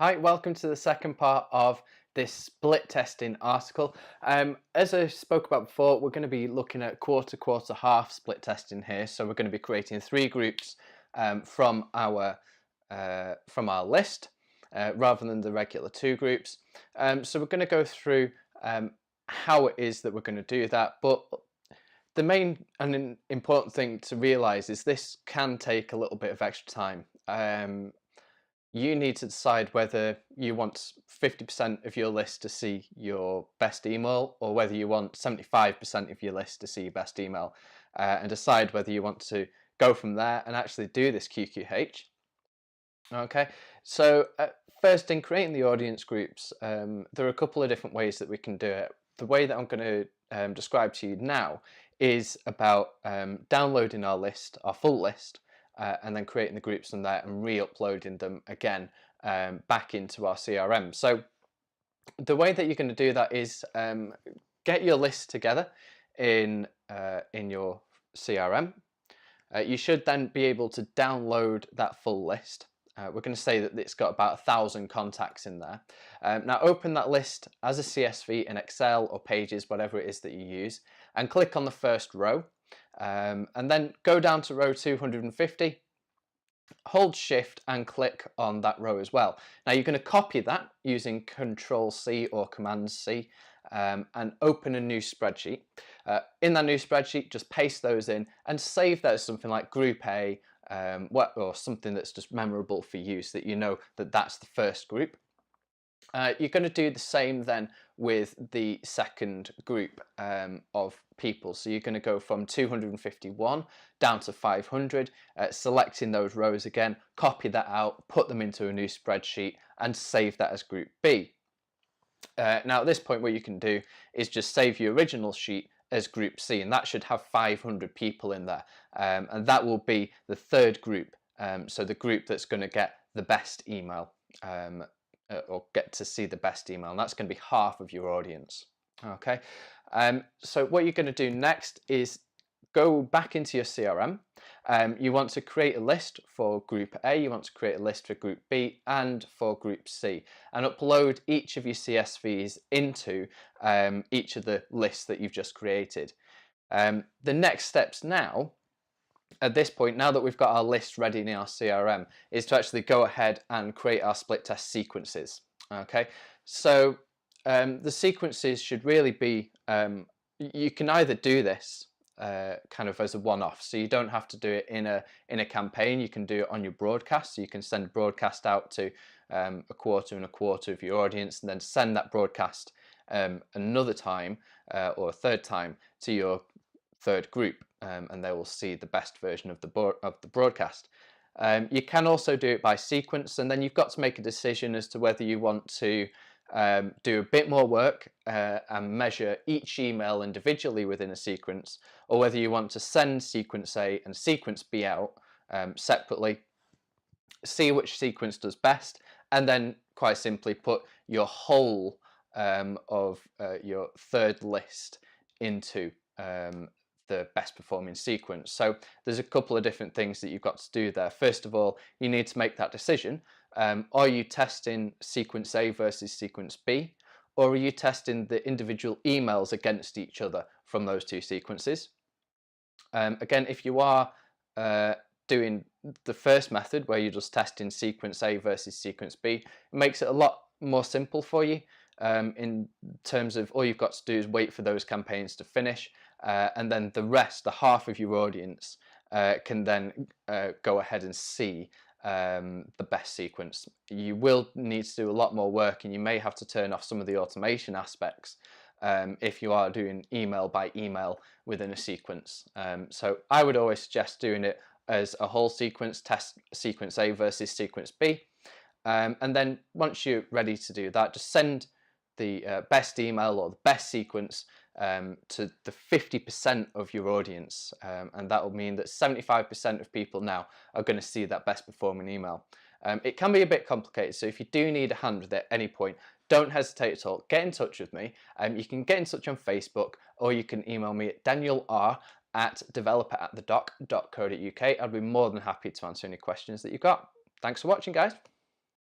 Hi, welcome to the second part of this split testing article. As I spoke about before, we're going to be looking at quarter, quarter, half split testing here. So we're going to be creating three groups from our list rather than the regular two groups. So we're going to go through how it is that we're going to do that. But the main and important thing to realize is this can take a little bit of extra time. You need to decide whether you want 50% of your list to see your best email or whether you want 75% of your list to see your best email, and decide whether you want to go from there and actually do this QQH. Okay, so first, in creating the audience groups, there are a couple of different ways that we can do it. The way that I'm going to describe to you now is about downloading our list, our full list, and then creating the groups from there and re-uploading them again back into our CRM. So the way that you're going to do that is get your list together in your CRM. You should then be able to download that full list. We're going to say that it's got about 1,000 contacts in there. Now open that list as a CSV in Excel or Pages, whatever it is that you use, and click on the first row. And then go down to row 250, hold shift and click on that row as well. Now you're going to copy that using Control C or Command C and open a new spreadsheet. In that new spreadsheet, just paste those in and save that as something like Group A, or something that's just memorable for you so that you know that that's the first group. You're going to do the same then with the second group of people. So you're going to go from 251 down to 500, selecting those rows again, copy that out, put them into a new spreadsheet and save that as group B. Now at this point what you can do is just save your original sheet as group C, and that should have 500 people in there, and that will be the third group, so the group that's going to get the best email, or get to see the best email, and that's going to be half of your audience. Okay, so what you're going to do next is go back into your CRM. You want to create a list for group A, you want to create a list for group B and for group C, and upload each of your CSVs into each of the lists that you've just created. The next steps now, at this point, now that we've got our list ready in our CRM, is to actually go ahead and create our split test sequences. Okay, so the sequences should really be, you can either do this kind of as a one-off, so you don't have to do it in a campaign. You can do it on your broadcast, so you can send a broadcast out to a quarter and a quarter of your audience, and then send that broadcast another time or a third time to your third group, and they will see the best version of the broadcast. You can also do it by sequence, and then you've got to make a decision as to whether you want to do a bit more work and measure each email individually within a sequence, or whether you want to send sequence A and sequence B out separately, see which sequence does best, and then quite simply put your whole of your third list into the best performing sequence. So there's a couple of different things that you've got to do there. First of all, you need to make that decision. Are you testing sequence A versus sequence B, or are you testing the individual emails against each other from those two sequences? Again, if you are doing the first method where you're just testing sequence A versus sequence B, it makes it a lot more simple for you, in terms of all you've got to do is wait for those campaigns to finish, and then the rest, the half of your audience, can then go ahead and see the best sequence. You will need to do a lot more work, and you may have to turn off some of the automation aspects if you are doing email by email within a sequence. So I would always suggest doing it as a whole sequence, test sequence A versus sequence B, and then once you're ready to do that, just send the best email or the best sequence to the 50% of your audience, and that will mean that 75% of people now are going to see that best performing email. It can be a bit complicated, so if you do need a hand with it at any point, don't hesitate at all. Get in touch with me. You can get in touch on Facebook, or you can email me at danielr@developer@thedoc.co.uk. I'd be more than happy to answer any questions that you've got. Thanks for watching, guys.